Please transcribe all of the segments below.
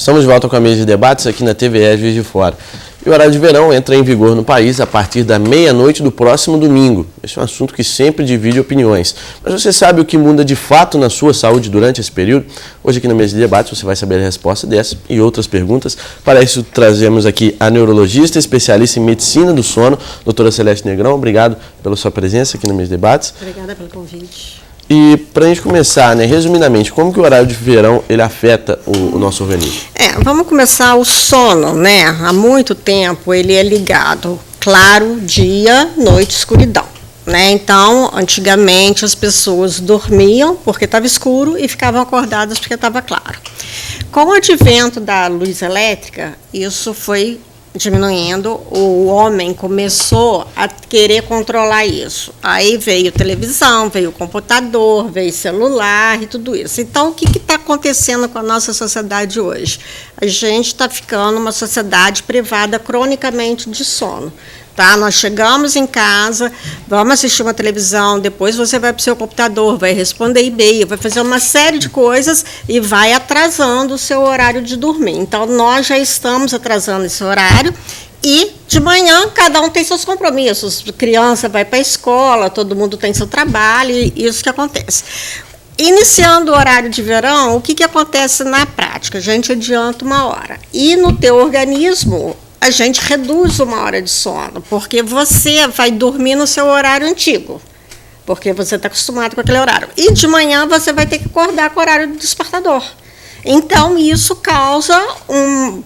Estamos de volta com a mesa de debates aqui na TVE Juiz de Fora. E o horário de verão entra em vigor no país a partir da meia-noite do próximo domingo. Esse é um assunto que sempre divide opiniões. Mas você sabe o que muda de fato na sua saúde durante esse período? Hoje aqui na mesa de debates você vai saber a resposta dessa e outras perguntas. Para isso trazemos aqui a neurologista, especialista em medicina do sono, doutora Celeste Negrão. Obrigado pela sua presença aqui na mesa de debates. Obrigada pelo convite. E para a gente começar, resumidamente, como que o horário de verão ele afeta o nosso organismo? Vamos começar o sono, Há muito tempo ele é ligado, claro, dia, noite, escuridão, Então, antigamente as pessoas dormiam porque estava escuro e ficavam acordadas porque estava claro. Com o advento da luz elétrica, isso foi diminuindo, o homem começou a querer controlar isso. Aí veio televisão, veio computador, veio celular e tudo isso. Então, o que está acontecendo com a nossa sociedade hoje? A gente está ficando uma sociedade privada cronicamente de sono. Nós chegamos em casa, vamos assistir uma televisão, depois você vai para o seu computador, vai responder e-mail, vai fazer uma série de coisas e vai atrasando o seu horário de dormir. Então, nós já estamos atrasando esse horário e, de manhã, cada um tem seus compromissos. A criança vai para a escola, todo mundo tem seu trabalho e isso que acontece. Iniciando o horário de verão, o que acontece na prática? A gente adianta uma hora. E no teu organismo, a gente reduz uma hora de sono, porque você vai dormir no seu horário antigo, porque você está acostumado com aquele horário. E de manhã você vai ter que acordar com o horário do despertador. Então, isso causa,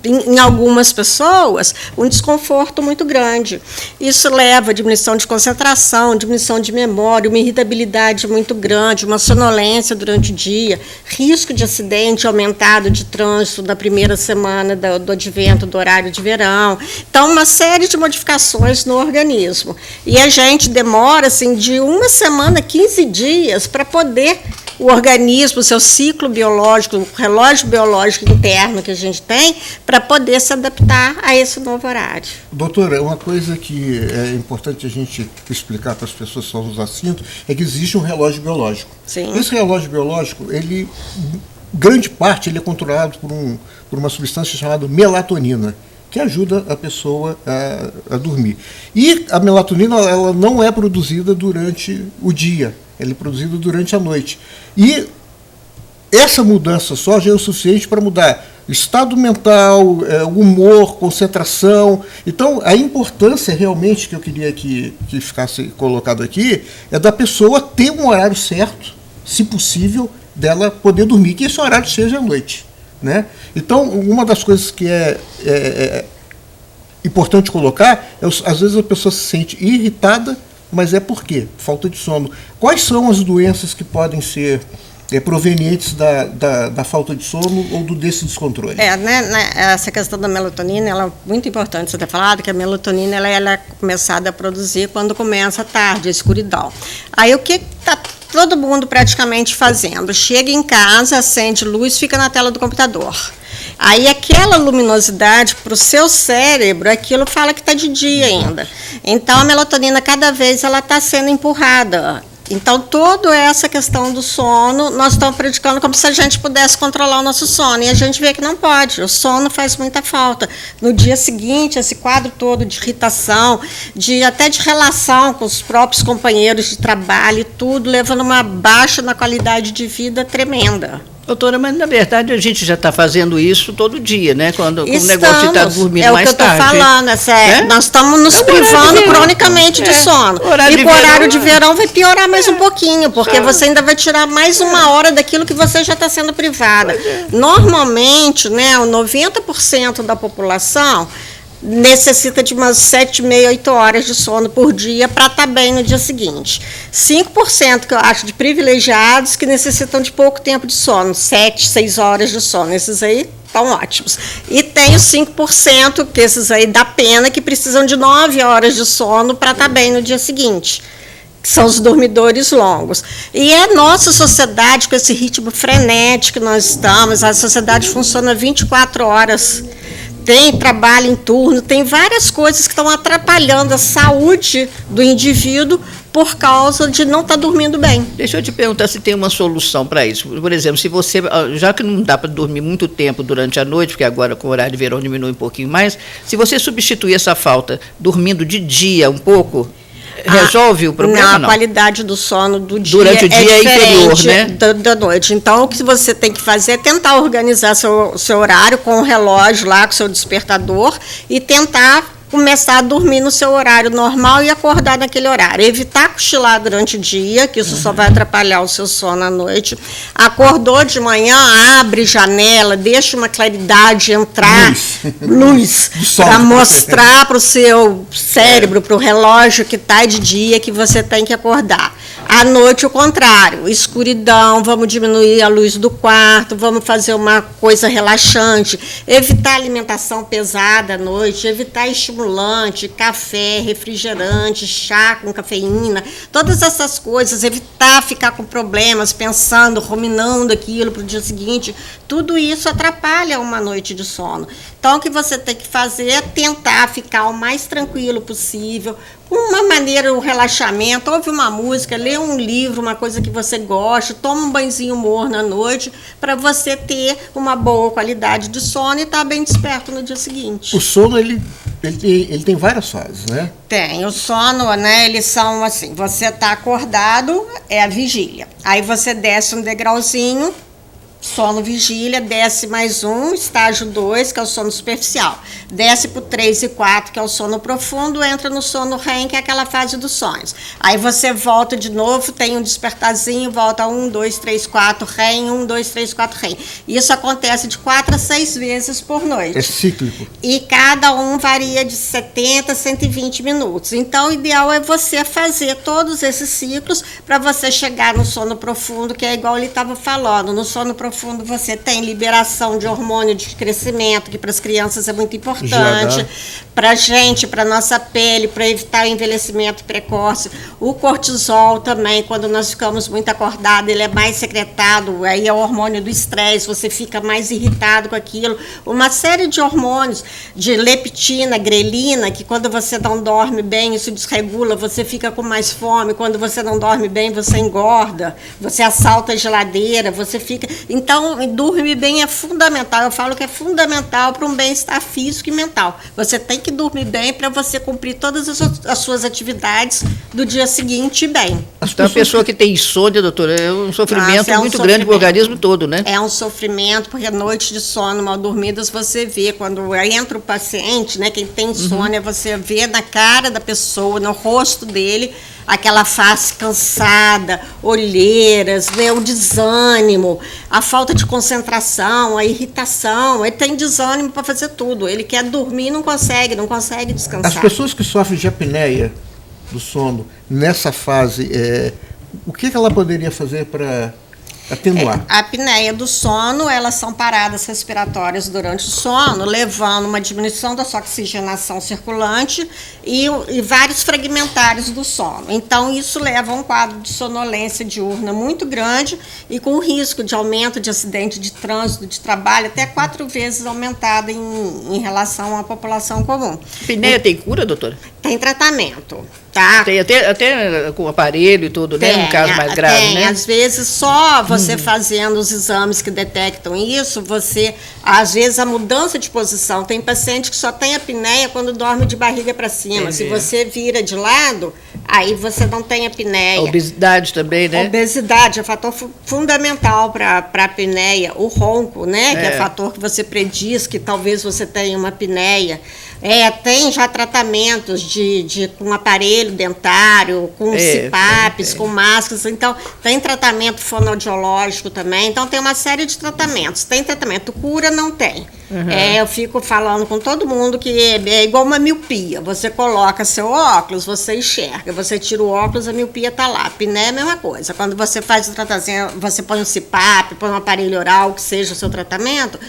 em algumas pessoas, um desconforto muito grande. Isso leva a diminuição de concentração, diminuição de memória, uma irritabilidade muito grande, uma sonolência durante o dia, risco de acidente aumentado de trânsito na primeira semana do advento do horário de verão. Então, uma série de modificações no organismo. E a gente demora, de uma semana, 15 dias, para poder o organismo, o seu ciclo biológico, o relógio biológico interno que a gente tem, para poder se adaptar a esse novo horário. Doutora, uma coisa que é importante a gente explicar para as pessoas que estão nos assistindo é que existe um relógio biológico. Sim. Esse relógio biológico, grande parte, ele é controlado por uma substância chamada melatonina, que ajuda a pessoa a dormir. E a melatonina ela não é produzida durante o dia, ela é produzida durante a noite. E essa mudança só já é o suficiente para mudar estado mental, humor, concentração. Então, a importância realmente que eu queria que ficasse colocado aqui é da pessoa ter um horário certo, se possível, dela poder dormir, que esse horário seja à noite. Então, uma das coisas que é importante colocar é, às vezes a pessoa se sente irritada, mas é por quê? Falta de sono. Quais são as doenças que podem ser provenientes da falta de sono ou desse descontrole? Essa questão da melatonina ela é muito importante você ter falado, que a melatonina ela é começada a produzir quando começa a tarde, a escuridão. Aí o que está todo mundo praticamente fazendo? Chega em casa, acende luz, fica na tela do computador. Aí aquela luminosidade para o seu cérebro, aquilo fala que está de dia ainda. Então a melatonina cada vez ela está sendo empurrada. Então toda essa questão do sono, nós estamos praticando como se a gente pudesse controlar o nosso sono. E a gente vê que não pode, o sono faz muita falta. No dia seguinte, esse quadro todo de irritação, até de relação com os próprios companheiros de trabalho e tudo, levando uma baixa na qualidade de vida tremenda. Doutora, mas na verdade a gente já está fazendo isso todo dia, Quando o negócio de estar dormindo mais tarde. É o que eu estou falando, nós estamos nos privando cronicamente de sono. E com o horário de verão vai piorar mais um pouquinho, porque você ainda vai tirar mais uma hora daquilo que você já está sendo privada. Normalmente, 90% da população necessita de umas 7,5, 8 horas de sono por dia para estar bem no dia seguinte. 5% que eu acho de privilegiados que necessitam de pouco tempo de sono, 7, 6 horas de sono. Esses aí estão ótimos. E tem os 5%, que esses aí dá pena, que precisam de 9 horas de sono para estar bem no dia seguinte, que são os dormidores longos. E a nossa sociedade, com esse ritmo frenético que nós estamos, a sociedade funciona 24 horas. tem trabalho em turno, tem várias coisas que estão atrapalhando a saúde do indivíduo por causa de não estar dormindo bem. Deixa eu te perguntar se tem uma solução para isso. Por exemplo, se você, já que não dá para dormir muito tempo durante a noite, porque agora com o horário de verão diminui um pouquinho mais, se você substituir essa falta dormindo de dia um pouco, resolve o problema? Não, a qualidade do sono do dia durante o dia é inferior, né? Da noite. Então, o que você tem que fazer é tentar organizar seu horário com o relógio lá, com o seu despertador, e tentar começar a dormir no seu horário normal e acordar naquele horário. Evitar cochilar durante o dia, que isso só vai atrapalhar o seu sono à noite. Acordou de manhã, abre janela, deixa uma claridade entrar, luz para mostrar para o seu cérebro, para o relógio que está de dia, que você tem que acordar. À noite, o contrário, escuridão, vamos diminuir a luz do quarto, vamos fazer uma coisa relaxante, evitar alimentação pesada à noite, evitar estimulante, café, refrigerante, chá com cafeína, todas essas coisas, evitar ficar com problemas, pensando, ruminando aquilo para o dia seguinte, tudo isso atrapalha uma noite de sono. Então, o que você tem que fazer é tentar ficar o mais tranquilo possível, com uma maneira, o relaxamento, ouve uma música, lê um livro, uma coisa que você gosta, toma um banhozinho morno à noite, para você ter uma boa qualidade de sono e estar bem desperto no dia seguinte. O sono, ele tem várias fases, né? Tem, o sono, né, eles são assim, você está acordado, é a vigília. Aí você desce um degrauzinho, sono vigília, desce mais um, estágio 2, que é o sono superficial. Desce para o 3 e 4, que é o sono profundo, entra no sono REM, que é aquela fase dos sonhos. Aí você volta de novo, tem um despertarzinho, volta 1, 2, 3, 4, REM, 1, 2, 3, 4, REM. Isso acontece de 4 a 6 vezes por noite. É cíclico. E cada um varia de 70 a 120 minutos. Então, o ideal é você fazer todos esses ciclos para você chegar no sono profundo, que é igual ele estava falando. No sono profundo, você tem liberação de hormônio de crescimento, que para as crianças é muito importante, para a gente, para a nossa pele, para evitar o envelhecimento precoce. O cortisol também, quando nós ficamos muito acordados, ele é mais secretado, aí é o hormônio do estresse, você fica mais irritado com aquilo. Uma série de hormônios, de leptina, grelina, que quando você não dorme bem, isso desregula, você fica com mais fome, quando você não dorme bem, você engorda, você assalta a geladeira, você fica... Então, dormir bem é fundamental. Eu falo que é fundamental para um bem-estar físico e mental. Você tem que dormir bem para você cumprir todas as suas atividades do dia seguinte bem. Então, a pessoa que tem insônia, doutora, é um sofrimento muito grande para o organismo todo, né? É um sofrimento, porque noite de sono mal dormidas você vê, quando entra o paciente, né, quem tem insônia, você vê na cara da pessoa, no rosto dele, aquela face cansada, olheiras, né, o desânimo, a falta de concentração, a irritação. Ele tem desânimo para fazer tudo. Ele quer dormir e não consegue descansar. As pessoas que sofrem de apneia do sono, nessa fase, o que ela poderia fazer para atenuar? A apneia do sono, elas são paradas respiratórias durante o sono, levando uma diminuição da sua oxigenação circulante e vários fragmentários do sono. Então, isso leva a um quadro de sonolência diurna muito grande e com risco de aumento de acidente de trânsito, de trabalho, até 4 vezes aumentado em relação à população comum. Apneia tem cura, doutora? Tem tratamento. Tá? Tem até com aparelho e tudo, né? No caso mais grave, né? Às vezes, só você fazendo os exames que detectam isso, às vezes, a mudança de posição. Tem paciente que só tem apneia quando dorme de barriga para cima. Entendi. Se você vira de lado, aí você não tem apneia. A obesidade também, né? Obesidade é fator fundamental para a apneia. O ronco, né? Que é fator que você prediz que talvez você tenha uma apneia. Tem já tratamentos com aparelho dentário, com CPAPs, com máscaras. Então, tem tratamento fonoaudiológico também. Então, tem uma série de tratamentos. Tem tratamento, cura não tem. Eu fico falando com todo mundo que é igual uma miopia. Você coloca seu óculos, você enxerga. Você tira o óculos, a miopia está lá. Apneia é a mesma coisa. Quando você faz o tratamento, você põe um CPAP, põe um aparelho oral, que seja o seu tratamento,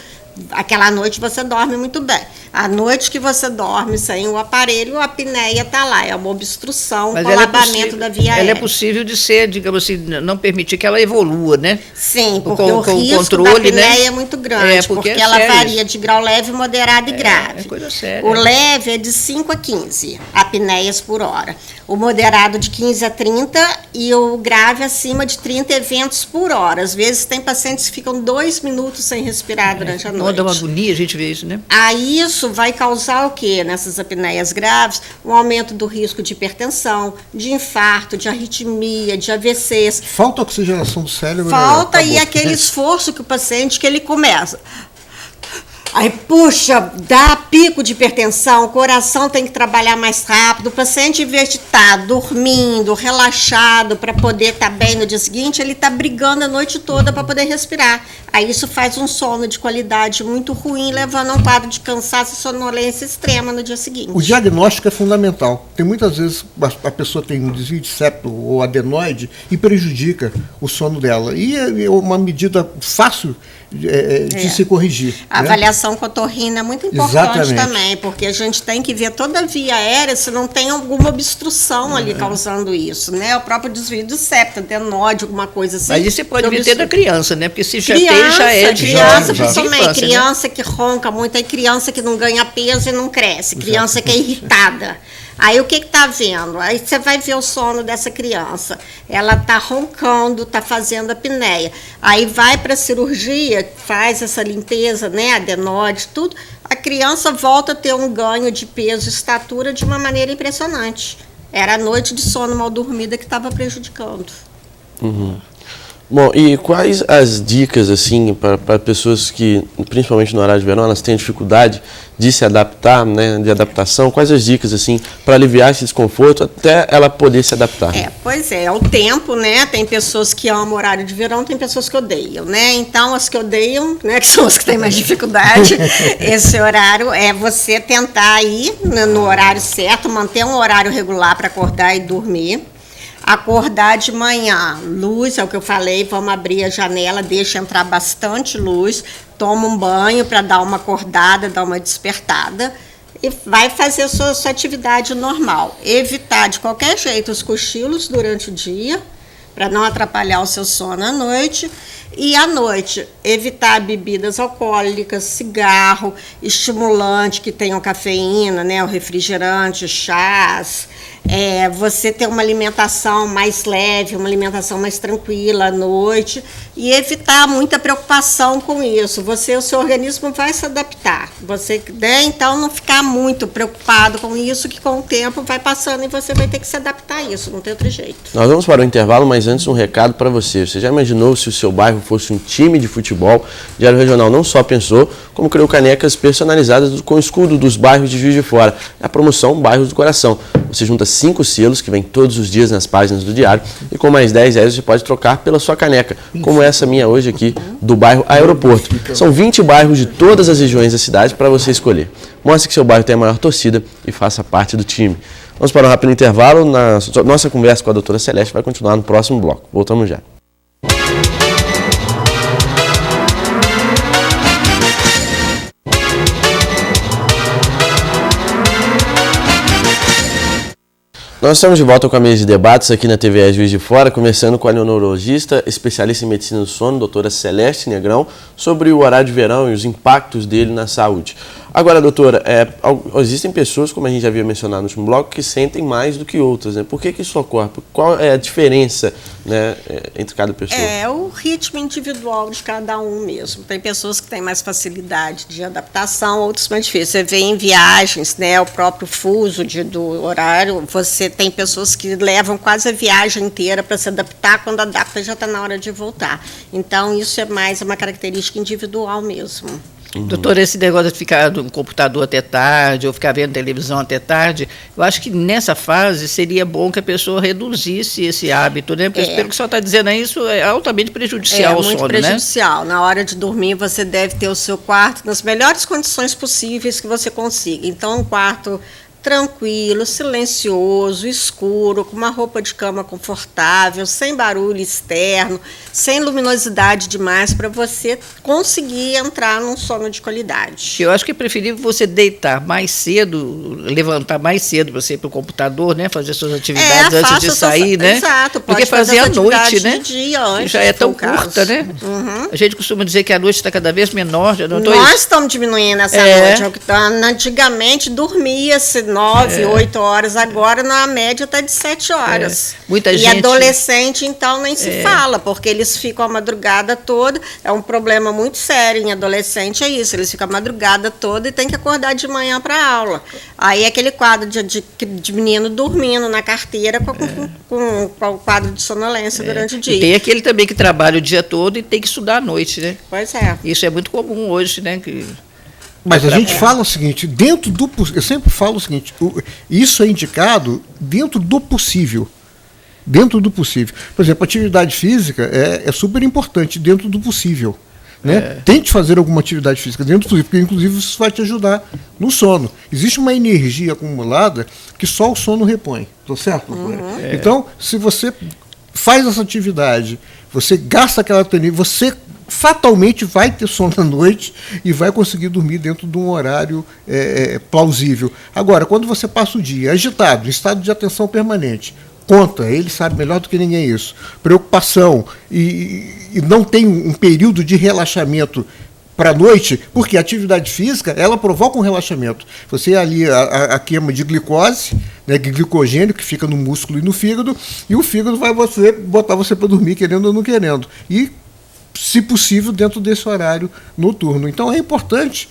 aquela noite você dorme muito bem. A noite que você dorme sem o aparelho, a apneia está lá, é uma obstrução, Mas colabamento da via aérea. Ela é possível de ser, digamos assim, não permitir que ela evolua, né? Sim, porque o com risco controle, da apneia né? é muito grande, porque é ela sério varia isso. de grau leve, moderado e grave. É coisa séria. O leve é de 5 a 15 apneias por hora. O moderado de 15 a 30 e o grave acima de 30 eventos por hora. Às vezes tem pacientes que ficam 2 minutos sem respirar durante a noite. Dá uma agonia a gente vê isso, né? Aí isso vai causar o quê? Nessas apneias graves, um aumento do risco de hipertensão, de infarto, de arritmia, de AVCs. Falta oxigenação do cérebro. Falta acabou. e aquele esforço que o paciente, que ele começa. Aí, puxa, dá pico de hipertensão, o coração tem que trabalhar mais rápido, o paciente, em vez de estar dormindo, relaxado, para poder estar bem no dia seguinte, ele está brigando a noite toda para poder respirar. Aí isso faz um sono de qualidade muito ruim, levando a um quadro de cansaço e sonolência extrema no dia seguinte. O diagnóstico é fundamental. Tem muitas vezes a pessoa tem um desvio de septo ou adenoide e prejudica o sono dela. E é uma medida fácil de se corrigir. A né? avaliação com a otorrina é muito importante Exatamente. também, porque a gente tem que ver toda a via aérea se não tem alguma obstrução ali causando isso, né? O próprio desvio do septo, adenóide, alguma coisa assim. Mas isso você pode vir ter da criança, né? Porque se já Criança, tem, já é de criança, já. principalmente, infância, né? criança que ronca muito, aí criança que não ganha peso e não cresce, criança que é irritada. Aí o que está vendo? Aí você vai ver o sono dessa criança. Ela está roncando, está fazendo apneia. Aí vai para a cirurgia, faz essa limpeza, né, adenóide, tudo. A criança volta a ter um ganho de peso e estatura de uma maneira impressionante. Era a noite de sono mal dormida que estava prejudicando. Bom, e quais as dicas, assim, para pessoas que, principalmente no horário de verão, elas têm dificuldade de se adaptar, né, de adaptação? Quais as dicas, assim, para aliviar esse desconforto até ela poder se adaptar? Pois é, o tempo, né? Tem pessoas que amam o horário de verão, tem pessoas que odeiam, né? Então, as que odeiam, né, que são as que têm mais dificuldade, esse horário é você tentar ir no horário certo, manter um horário regular para acordar e dormir. Acordar de manhã, luz, é o que eu falei, vamos abrir a janela, deixa entrar bastante luz, toma um banho para dar uma acordada, dar uma despertada e vai fazer a sua atividade normal. Evitar de qualquer jeito os cochilos durante o dia, para não atrapalhar o seu sono à noite. E à noite, evitar bebidas alcoólicas, cigarro, estimulante que tenham cafeína, né, o refrigerante, chás. Você ter uma alimentação mais leve, uma alimentação mais tranquila à noite e evitar muita preocupação com isso. O seu organismo vai se adaptar. Você, né, então, não ficar muito preocupado com isso, que com o tempo vai passando e você vai ter que se adaptar a isso, não tem outro jeito. Nós vamos para o intervalo, mas antes um recado para você. Você já imaginou se o seu bairro fosse um time de futebol? Diário Regional não só pensou, como criou canecas personalizadas com o escudo dos bairros de Juiz de Fora. É a promoção Bairros do Coração. Você junta 5 selos que vêm todos os dias nas páginas do diário e com mais R$10 você pode trocar pela sua caneca, como essa minha hoje aqui do bairro Aeroporto. São 20 bairros de todas as regiões da cidade para você escolher. Mostre que seu bairro tem a maior torcida e faça parte do time. Vamos para um rápido intervalo. Nossa conversa com a doutora Celeste vai continuar no próximo bloco. Voltamos já. Nós estamos de volta com a mesa de debates aqui na TVE Juiz de Fora, conversando com a neurologista, especialista em medicina do sono, doutora Celeste Negrão, sobre o horário de verão e os impactos dele na saúde. Agora, doutora, existem pessoas, como a gente já havia mencionado no último bloco, que sentem mais do que outras, né? Por que isso ocorre? Qual é a diferença, né, entre cada pessoa? É o ritmo individual de cada um mesmo. Tem pessoas que têm mais facilidade de adaptação, outros mais difíceis. Você vê em viagens, né, o próprio fuso do horário, você tem pessoas que levam quase a viagem inteira para se adaptar, quando adapta já está na hora de voltar. Então, isso é mais uma característica individual mesmo. Doutor, esse negócio de ficar no computador até tarde, ou ficar vendo televisão até tarde, eu acho que nessa fase seria bom que a pessoa reduzisse esse hábito, né? Porque pelo que o senhor está dizendo aí, isso é altamente prejudicial ao sono, né? É muito prejudicial. Na hora de dormir, você deve ter o seu quarto nas melhores condições possíveis que você consiga. Então, um quarto tranquilo, silencioso, escuro, com uma roupa de cama confortável, sem barulho externo, sem luminosidade demais, para você conseguir entrar num sono de qualidade. Eu acho que é preferível você deitar mais cedo, levantar mais cedo, você ir para o computador, né, fazer suas atividades antes de sair, né? Exato, do que fazer à noite, né? De dia antes, que já é tão curta, né? Uhum. A gente costuma dizer que a noite está cada vez menor. Já notou Nós isso? estamos diminuindo essa noite. Antigamente dormia-se 9, 8 horas, agora na média está de 7 horas. Muita e gente... adolescente, então, nem se fala, porque eles ficam a madrugada toda. É um problema muito sério em adolescente, é isso. Eles ficam a madrugada toda e tem que acordar de manhã para a aula. Aí aquele quadro de menino dormindo na carteira com o quadro de sonolência durante o dia. E tem aquele também que trabalha o dia todo e tem que estudar à noite, né? Pois é. Isso é muito comum hoje, né? Mas a gente fala o seguinte, eu sempre falo o seguinte, isso é indicado dentro do possível. Dentro do possível. Por exemplo, a atividade física é super importante dentro do possível. Né? Tente fazer alguma atividade física dentro do possível, porque inclusive isso vai te ajudar no sono. Existe uma energia acumulada que só o sono repõe. Estou certo? Então, se você faz essa atividade, você gasta aquela energia, você fatalmente vai ter sono à noite e vai conseguir dormir dentro de um horário plausível. Agora, quando você passa o dia agitado, em estado de atenção permanente, conta, ele sabe melhor do que ninguém isso, preocupação e não tem um período de relaxamento para a noite, porque a atividade física, ela provoca um relaxamento. Você ali, a queima de glicose, né, glicogênio, que fica no músculo e no fígado, e o fígado vai botar você para dormir, querendo ou não querendo. E, se possível, dentro desse horário noturno. Então, é importante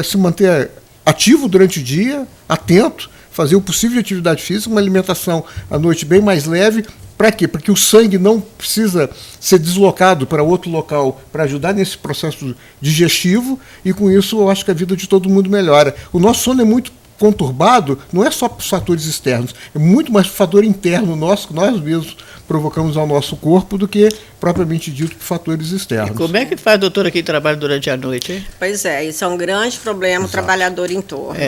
se manter ativo durante o dia, atento, fazer o possível de atividade física, uma alimentação à noite bem mais leve. Para quê? Porque o sangue não precisa ser deslocado para outro local para ajudar nesse processo digestivo, e com isso eu acho que a vida de todo mundo melhora. O nosso sono é muito conturbado, não é só por fatores externos, é muito mais por fator interno nosso, que nós mesmos provocamos ao nosso corpo, do que propriamente dito por fatores externos. E como é que faz, doutora, quem trabalha durante a noite, hein? Pois é, isso é um grande problema, o trabalhador em torno.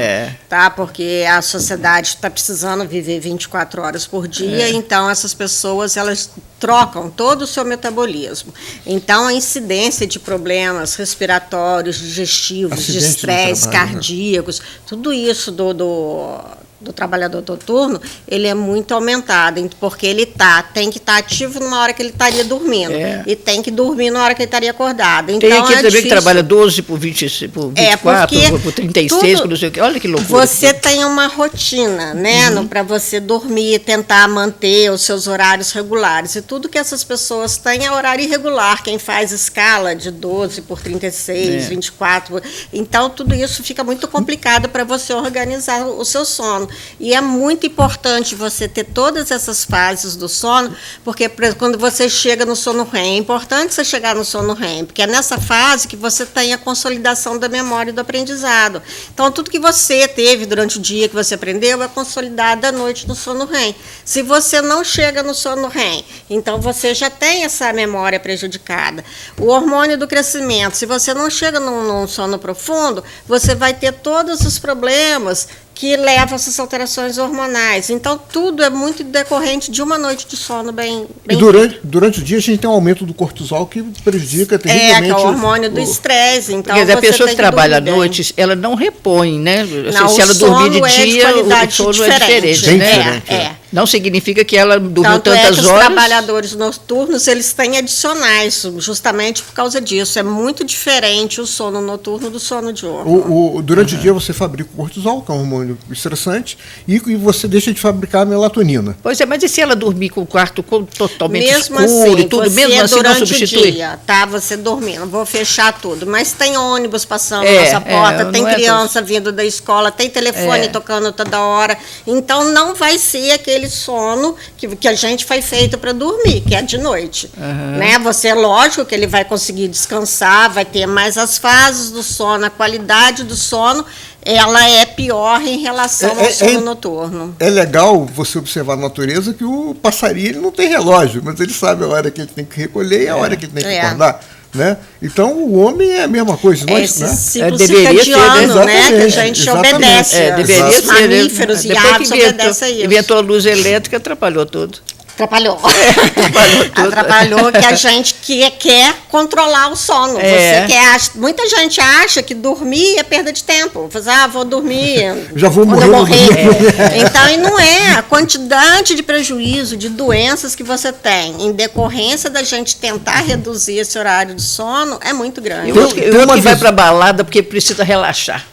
Tá, porque a sociedade está precisando viver 24 horas por dia, então essas pessoas, elas trocam todo o seu metabolismo. Então, a incidência de problemas respiratórios, digestivos, de estresse, cardíacos, tudo isso do trabalhador noturno, ele é muito aumentado, porque ele tem que estar ativo numa hora que ele estaria dormindo, e tem que dormir na hora que ele estaria acordado. Então, tem aquele também que trabalha 12 por 24, por 36, por não sei o quê. Olha que loucura. Você tem uma rotina, né, para você dormir, tentar manter os seus horários regulares, e tudo que essas pessoas têm é horário irregular. Quem faz escala de 12 por 36, 24, então tudo isso fica muito complicado para você organizar o seu sono. E é muito importante você ter todas essas fases do sono, porque quando você chega no sono REM, é importante você chegar no sono REM, porque é nessa fase que você tem a consolidação da memória e do aprendizado. Então, tudo que você teve durante o dia que você aprendeu é consolidado à noite no sono REM. Se você não chega no sono REM, então você já tem essa memória prejudicada. O hormônio do crescimento, se você não chega num sono profundo, você vai ter todos os problemas que levam a essas alterações hormonais. Então, tudo é muito decorrente de uma noite de sono bem e durante o dia, a gente tem um aumento do cortisol que prejudica terrivelmente. Que é o hormônio do estresse. Então, quer dizer, a pessoa que trabalha à noite, ela não repõe, né? Não, se ela dormir de dia, o sono diferente, é diferente, né? Não significa que ela dormiu tantas que horas. Os trabalhadores noturnos, eles têm adicionais, justamente por causa disso. É muito diferente o sono noturno do sono diurno. Durante o dia, você fabrica o cortisol, que é um hormônio estressante, e você deixa de fabricar a melatonina. Pois é, mas e se ela dormir com o quarto totalmente mesmo escuro assim, e tudo, mesmo assim não substitui? O dia, você dormindo, vou fechar tudo, mas tem ônibus passando na nossa porta, tem criança vindo da escola, tem telefone tocando toda hora, então não vai ser aquele sono que a gente foi feito para dormir, que é de noite. Né? Você, lógico que ele vai conseguir descansar, vai ter mais as fases do sono, a qualidade do sono, ela é pior em relação ao sono noturno. É legal você observar na natureza que o passarinho ele não tem relógio, mas ele sabe a hora que ele tem que recolher e a hora que ele tem que acordar. né? Então, o homem é a mesma coisa. Esse né? ciclo Deveria circadiano, ser, né? Que a gente exatamente. obedece. Deveria Os ser, né? mamíferos e Depois aves que obedecem a isso. inventou a luz elétrica, atrapalhou tudo. Atrapalhou. Atrapalhou tudo. Atrapalhou que a gente quer controlar o sono. É. Muita gente acha que dormir é perda de tempo. Vou dormir. Já vou quando morrer, eu vou dormir. Então, e não é. A quantidade de prejuízo, de doenças que você tem em decorrência da gente tentar reduzir esse horário de sono é muito grande. E o outro que vai para balada porque precisa relaxar.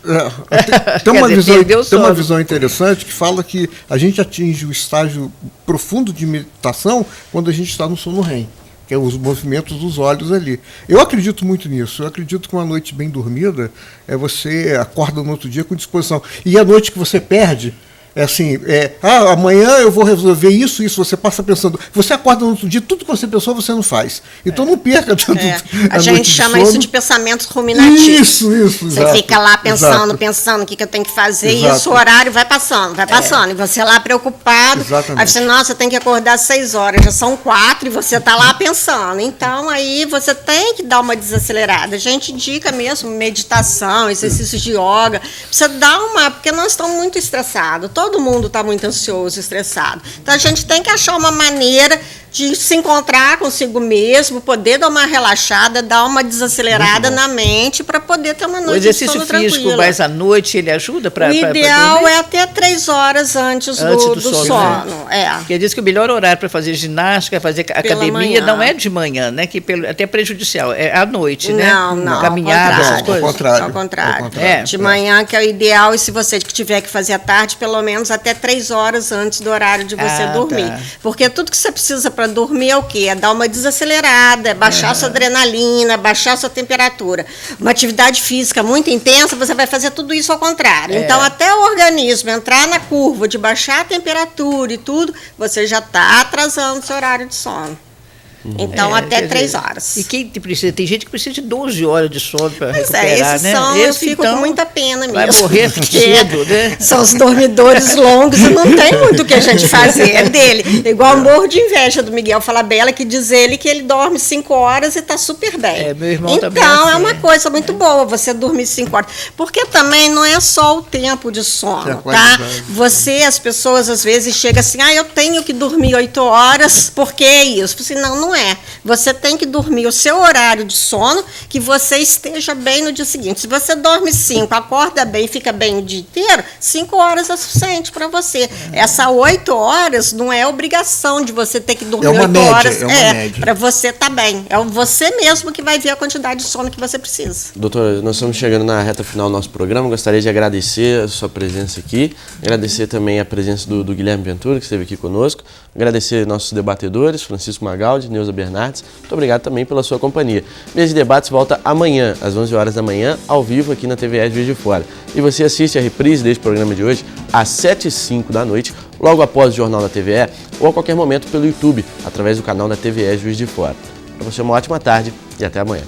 Tem uma perdeu o tem uma sono. visão interessante que fala que a gente atinge o estágio profundo de meditação quando a gente está no sono REM, que é os movimentos dos olhos ali. Eu acredito muito nisso. Eu acredito que uma noite bem dormida, você acorda no outro dia com disposição. E a noite que você perde, é assim, amanhã eu vou resolver isso, você passa pensando, você acorda no outro dia, tudo que você pensou você não faz. Então não perca tanto A gente chama isso de pensamentos ruminativos. Isso, Você fica lá pensando o que eu tenho que fazer, e isso, o horário vai passando. E você lá preocupado. Exatamente. Aí você, nossa, tem que acordar às 6 horas, já são 4 e você está lá pensando. Então aí você tem que dar uma desacelerada. A gente indica mesmo meditação, exercícios de yoga. Precisa dar porque nós estamos muito estressados. Todo mundo está muito ansioso, estressado. Então a gente tem que achar uma maneira de se encontrar consigo mesmo, poder dar uma relaxada, dar uma desacelerada na mente para poder ter uma noite de sono tranquila. O exercício físico mais à noite, ele ajuda para O ideal é até 3 horas antes do sono. Né? Porque diz que o melhor horário para fazer ginástica, fazer academia, não é de manhã, né? Que até prejudicial, é à noite, né? Não. Caminhada, essas coisas. Ao contrário. De manhã que é o ideal, e se você tiver que fazer à tarde, pelo menos até 3 horas antes do horário de você dormir. Tá. Porque tudo que você precisa para dormir é o quê? É dar uma desacelerada, é baixar sua adrenalina, baixar sua temperatura. Uma atividade física muito intensa, você vai fazer tudo isso ao contrário. Então, até o organismo entrar na curva de baixar a temperatura e tudo, você já está atrasando seu horário de sono. Então, até 3 horas. E quem precisa? Tem gente que precisa de 12 horas de sono para recuperar, esses né? eu fico com muita pena mesmo. Vai morrer cedo, né? São os dormidores longos e não tem muito o que a gente fazer. É dele. Igual o morro de inveja do Miguel Falabella, que diz ele que ele dorme 5 horas e está super bem. Meu irmão também então, assim, é uma coisa muito boa você dormir 5 horas. Porque também não é só o tempo de sono, tá? As pessoas às vezes chegam assim, eu tenho que dormir 8 horas, porque é isso. Eu falei, não é. Você tem que dormir o seu horário de sono, que você esteja bem no dia seguinte. Se você dorme 5, acorda bem, fica bem o dia inteiro, 5 horas é suficiente para você. Essa 8 horas não é obrigação de você ter que dormir 8 horas. Para você estar bem. É você mesmo que vai ver a quantidade de sono que você precisa. Doutora, nós estamos chegando na reta final do nosso programa. Gostaria de agradecer a sua presença aqui, agradecer também a presença do Guilherme Ventura, que esteve aqui conosco, agradecer nossos debatedores, Francisco Magaldi, Neuza Bernardes. Muito obrigado também pela sua companhia. Mesa de Debates volta amanhã, às 11 horas da manhã, ao vivo aqui na TVE Juiz de Fora. E você assiste a reprise deste programa de hoje às 7h05 da noite, logo após o Jornal da TVE, ou a qualquer momento pelo YouTube, através do canal da TVE Juiz de Fora. Para você, uma ótima tarde e até amanhã.